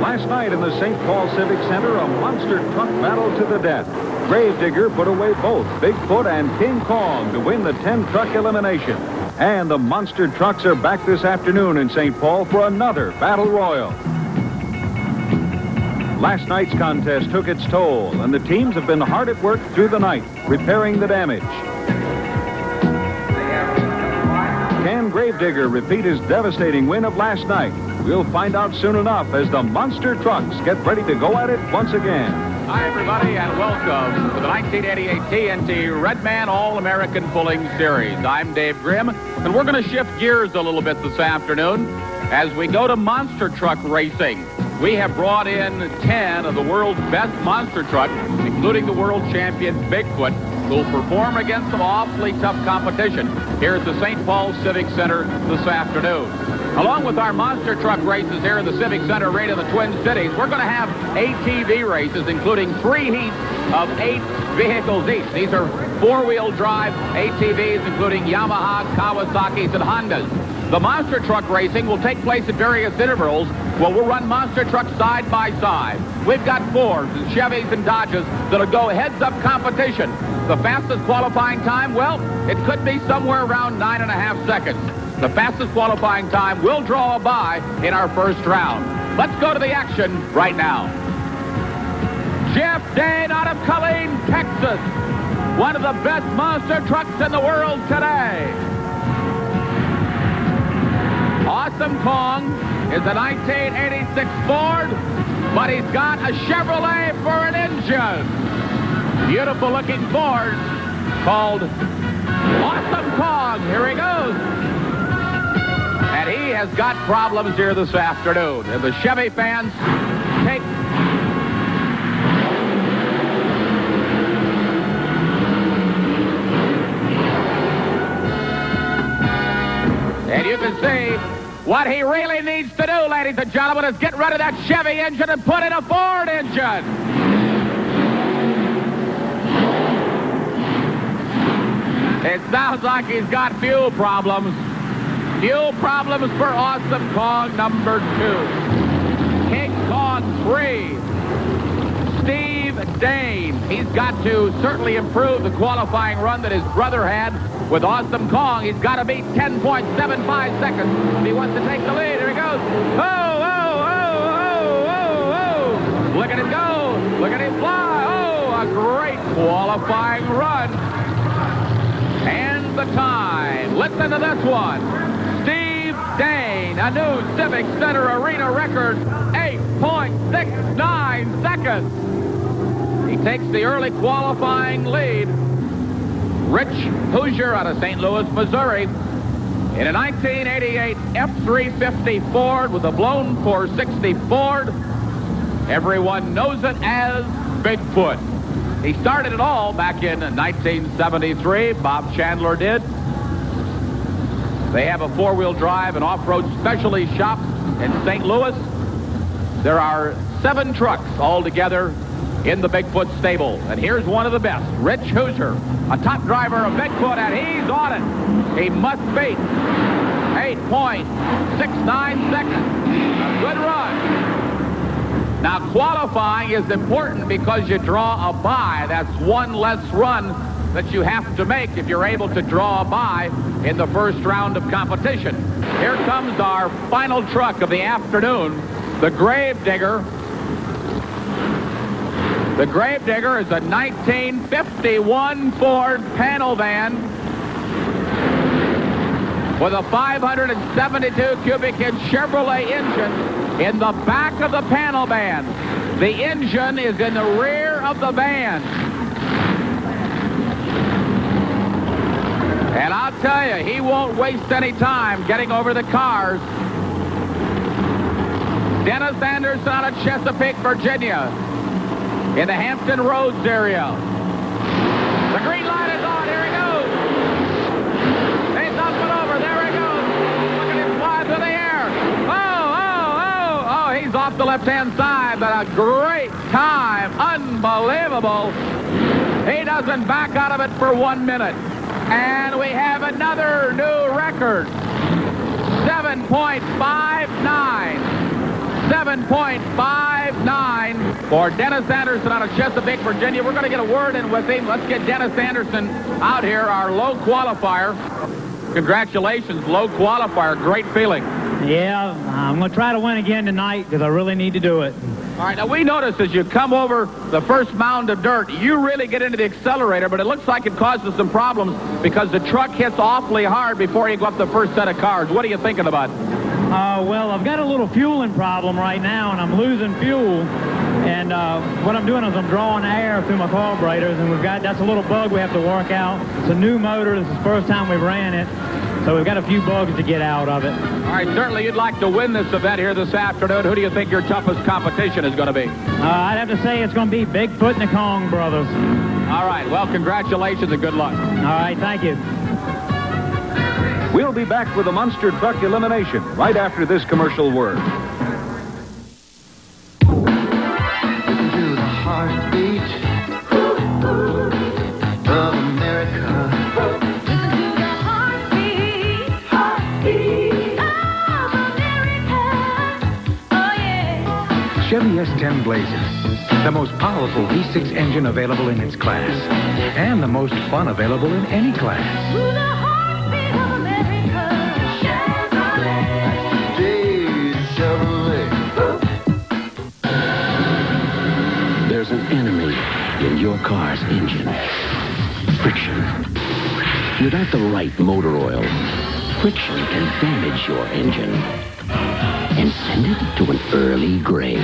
Last night in the St. Paul Civic Center, a monster truck battle to the death. Gravedigger put away both Bigfoot and King Kong to win the 10-truck elimination. And the monster trucks are back this afternoon in St. Paul for another battle royal. Last night's contest took its toll, and the teams have been hard at work through the night, repairing the damage. Can Gravedigger repeat his devastating win of last night? We'll find out soon enough as the monster trucks get ready to go at it once again. Hi, everybody, and welcome to the 1988 TNT Redman All-American Pulling Series. I'm Dave Grimm, and we're going to shift gears a little bit this afternoon as we go to monster truck racing. We have brought in 10 of the world's best monster trucks, including the world champion Bigfoot, who will perform against some awfully tough competition here at the St. Paul Civic Center this afternoon. Along with our monster truck races here in the Civic Center right in the Twin Cities, we're going to have ATV races, including 3 heats of 8 vehicles each. These are 4-wheel drive ATVs, including Yamaha, Kawasaki's, and Hondas. The monster truck racing will take place at various intervals where we'll run monster trucks side by side. We've got Fords and Chevys and Dodges that'll go heads-up competition. The fastest qualifying time, well, it could be somewhere around 9.5 seconds. The fastest qualifying time will draw a bye in our first round. Let's go to the action right now. Jeff Dane out of Killeen, Texas. One of the best monster trucks in the world today. Awesome Kong is a 1986 Ford, but he's got a Chevrolet for an engine. Beautiful looking Ford called Awesome Kong. Here he goes. And he has got problems here this afternoon. And the Chevy fans take... And you can see what he really needs to do, ladies and gentlemen, is get rid of that Chevy engine and put in a Ford engine. It sounds like he's got fuel problems. Fuel problems for Awesome Kong number 2. King Kong 3. Steve Dane. He's got to certainly improve the qualifying run that his brother had with Awesome Kong. He's got to beat 10.75 seconds if he wants to take the lead. Here he goes. Oh, oh, oh, oh, oh, oh. Look at him go. Look at him fly. Oh, a great qualifying run. And the time. Listen to this one. Steve Dane, a new Civic Center Arena record, 8.69 seconds. He takes the early qualifying lead. Rich Hoosier out of St. Louis, Missouri, in a 1988 F-350 Ford with a blown 460 Ford. Everyone knows it as Bigfoot. He started it all back in 1973. Bob Chandler did. They have a 4-wheel drive and off-road specialty shop in St. Louis. There are 7 trucks altogether in the Bigfoot stable. And here's one of the best, Rich Hoosier, a top driver of Bigfoot, and he's on it. He must beat 8.69 seconds. A good run. Now, qualifying is important because you draw a bye. That's one less run that you have to make if you're able to draw a bye in the first round of competition. Here comes our final truck of the afternoon, the Gravedigger. The Gravedigger is a 1951 Ford panel van with a 572 cubic inch Chevrolet engine in the back of the panel van. The engine is in the rear of the van. And I'll tell you, he won't waste any time getting over the cars. Dennis Anderson out of Chesapeake, Virginia, in the Hampton Roads area. The green light is on. Here he goes. He's up and over. There he goes. Look at him fly through the air. Oh, oh, oh. Oh, he's off the left-hand side, but a great time. Unbelievable. He doesn't back out of it for 1 minute. And we have another new record. 7.59. 7.59 for Dennis Anderson out of Chesapeake, Virginia. We're going to get a word in with him. Let's get Dennis Anderson out here, our low qualifier. Congratulations, low qualifier. Great feeling. Yeah, I'm going to try to win again tonight because I really need to do it. All right, now we noticed as you come over the first mound of dirt, you really get into the accelerator, but it looks like it causes some problems because the truck hits awfully hard before you go up the first set of cars. What are you thinking about? Well, I've got a little fueling problem right now, and I'm losing fuel. And what I'm doing is I'm drawing air through my carburetors, and that's a little bug we have to work out. It's a new motor. This is the first time we've ran it. So we've got a few bugs to get out of it. All right, certainly you'd like to win this event here this afternoon. Who do you think your toughest competition is going to be? I'd have to say it's going to be Bigfoot and the Kong brothers. All right, well, congratulations and good luck. All right, thank you. We'll be back with the Monster Truck Elimination right after this commercial word. Listen to the heartbeat of America. Listen to the heartbeat of America. Oh, yeah. Chevy S10 Blazer, the most powerful V6 engine available in its class, and the most fun available in any class. To the heartbeat of America. Chevrolet. Today's Chevrolet. There's an enemy in your car's engine. Friction. Without the right motor oil, friction can damage your engine and send it to an early grave.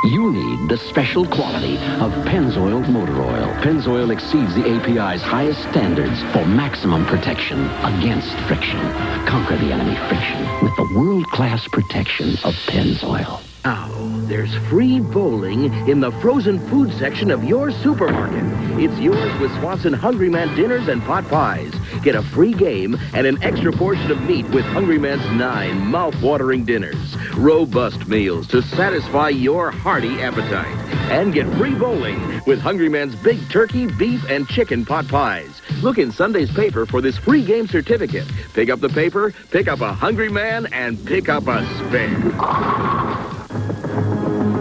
You need the special quality of Pennzoil motor oil. Pennzoil exceeds the API's highest standards for maximum protection against friction. Conquer the enemy friction with the world-class protection of Pennzoil. Now, there's free bowling in the frozen food section of your supermarket. It's yours with Swanson Hungry Man dinners and pot pies. Get a free game and an extra portion of meat with Hungry Man's 9 mouth-watering dinners. Robust meals to satisfy your hearty appetite. And get free bowling with Hungry Man's big turkey, beef, and chicken pot pies. Look in Sunday's paper for this free game certificate. Pick up the paper, pick up a Hungry Man, and pick up a spare.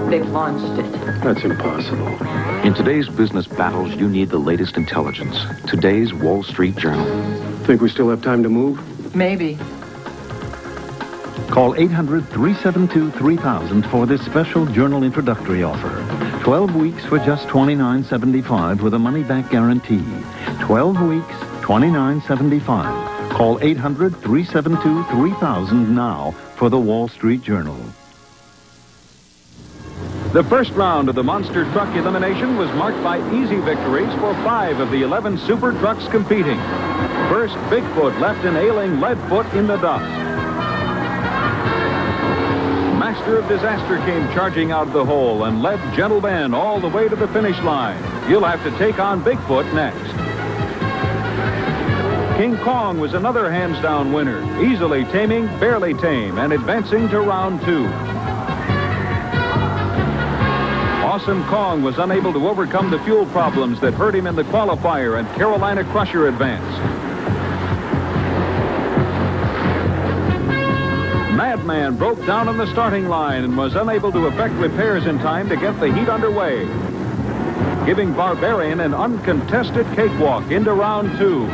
They've launched it. That's impossible. In today's business battles, you need the latest intelligence. Today's Wall Street Journal. Think we still have time to move? Maybe. Call 800-372-3000 for this special Journal introductory offer. 12 weeks for just $29.75 with a money-back guarantee. 12 weeks, $29.75. Call 800-372-3000 now for the Wall Street Journal. The first round of the Monster Truck Elimination was marked by easy victories for 5 of the 11 super trucks competing. First, Bigfoot left an ailing Leadfoot in the dust. Master of Disaster came charging out of the hole and led Gentle Ben all the way to the finish line. You'll have to take on Bigfoot next. King Kong was another hands-down winner, easily taming Barely Tame and advancing to round 2. Awesome Kong was unable to overcome the fuel problems that hurt him in the qualifier, and Carolina Crusher advanced. Madman broke down on the starting line and was unable to effect repairs in time to get the heat underway, giving Barbarian an uncontested cakewalk into round 2.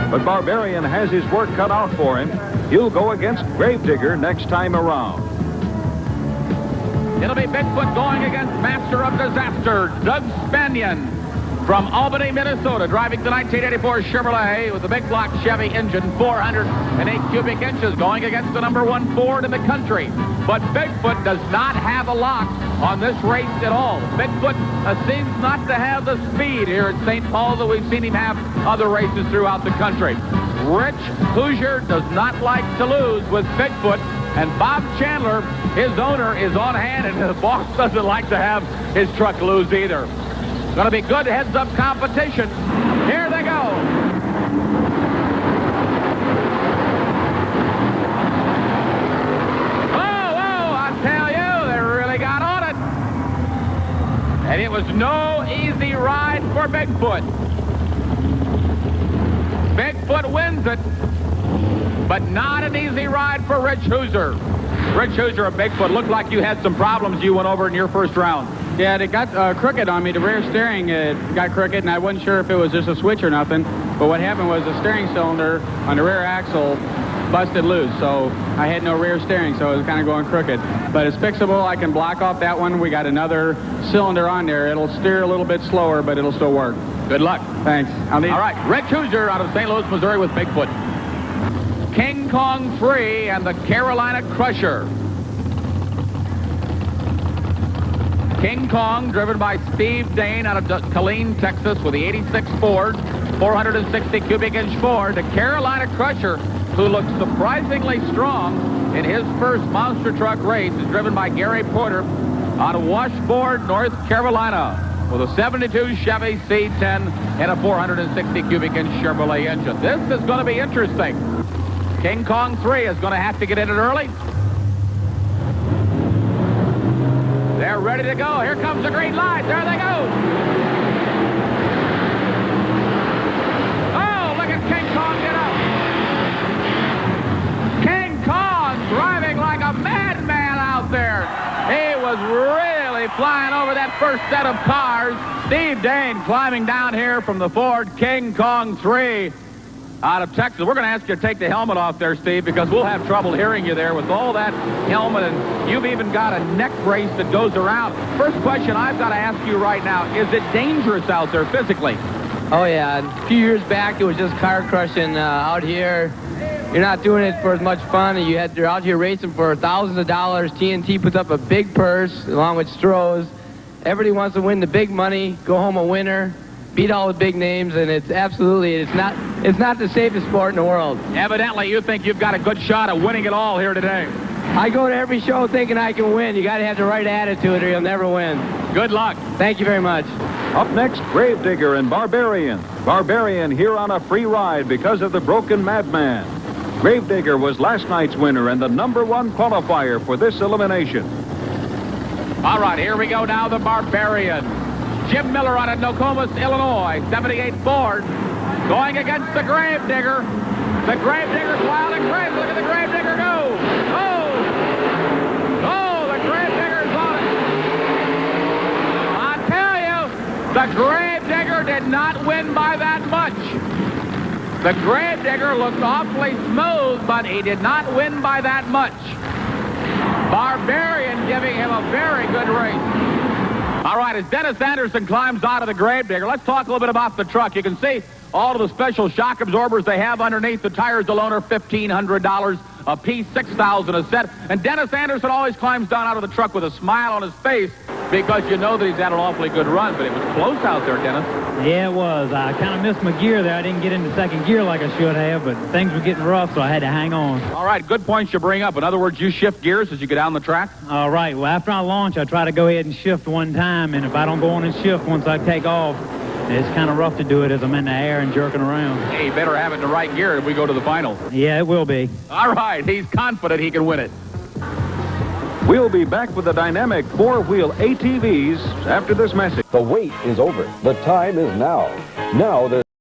But Barbarian has his work cut out for him. He'll go against Gravedigger next time around. It'll be Bigfoot going against Master of Disaster, Doug Spanion from Albany, Minnesota, driving the 1984 Chevrolet with the big block Chevy engine, 408 cubic inches, going against the number 1 Ford in the country. But Bigfoot does not have a lock on this race at all. Bigfoot seems not to have the speed here at St. Paul that we've seen him have other races throughout the country. Rich Hoosier does not like to lose with Bigfoot. And Bob Chandler, his owner, is on hand, and the boss doesn't like to have his truck lose either. It's going to be good heads-up competition. Here they go. Whoa, I tell you, they really got on it. And it was no easy ride for Bigfoot. Bigfoot wins it. But not an easy ride for Rich Hoosier. Rich Hoosier of Bigfoot, looked like you had some problems you went over in your first round. Yeah, it got crooked on me. The rear steering got crooked, and I wasn't sure if it was just a switch or nothing. But what happened was the steering cylinder on the rear axle busted loose, so I had no rear steering, so it was kind of going crooked. But it's fixable. I can block off that one. We got another cylinder on there. It'll steer a little bit slower, but it'll still work. Good luck. Thanks. All right, Rich Hoosier out of St. Louis, Missouri with Bigfoot. King Kong 3 and the Carolina Crusher. King Kong, driven by Steve Dane out of Killeen, Texas, with the 86 Ford, 460 cubic inch Ford. The Carolina Crusher, who looks surprisingly strong in his first monster truck race, is driven by Gary Porter out of Washboard, North Carolina, with a 72 Chevy C10 and a 460 cubic inch Chevrolet engine. This is going to be interesting. King Kong 3 is going to have to get in it early. They're ready to go. Here comes the green light. There they go. Oh, look at King Kong get up. King Kong driving like a madman out there. He was really flying over that first set of cars. Steve Dane climbing down here from the Ford King Kong 3 out of Texas. We're going to ask you to take the helmet off there, Steve, because we'll have trouble hearing you there with all that helmet, and you've even got a neck brace that goes around. First question I've got to ask you right now, is it dangerous out there physically? Oh, yeah. A few years back, it was just car crushing out here. You're not doing it for as much fun, and you're out here racing for thousands of dollars. TNT puts up a big purse along with Stroh's. Everybody wants to win the big money, go home a winner, beat all the big names, and it's not the safest sport in the world. Evidently, you think you've got a good shot at winning it all here today. I go to every show thinking I can win. You got to have the right attitude or you'll never win. Good luck. Thank you very much. Up next, Gravedigger and Barbarian. Barbarian here on a free ride because of the broken Madman. Gravedigger was last night's winner and the #1 qualifier for this elimination. All right, here we go now, the Barbarian. Jim Miller out of Nokomis, Illinois, 78 Ford, going against the Gravedigger. The Gravedigger's wild and crazy. Look at the Gravedigger go. Oh, the Gravedigger's on it. I tell you, the Gravedigger did not win by that much. The Gravedigger looked awfully smooth, but he did not win by that much. Barbarian giving him a very good race. All right, as Dennis Anderson climbs out of the Gravedigger, let's talk a little bit about the truck. You can see all of the special shock absorbers they have underneath. The tires alone are $1,500 a piece, $6,000 a set. And Dennis Anderson always climbs down out of the truck with a smile on his face because you know that he's had an awfully good run. But it was close out there, Dennis. Yeah, it was. I kind of missed my gear there. I didn't get into second gear like I should have, but things were getting rough, so I had to hang on. All right, good points you bring up. In other words, you shift gears as you get down the track? All right. Well, after I launch, I try to go ahead and shift one time, and if I don't go on and shift once I take off, it's kind of rough to do it as I'm in the air and jerking around. Hey, you better have it in the right gear if we go to the final. Yeah, it will be. All right, he's confident he can win it. We'll be back with the dynamic four-wheel ATVs after this message. The wait is over. The time is now. Now there's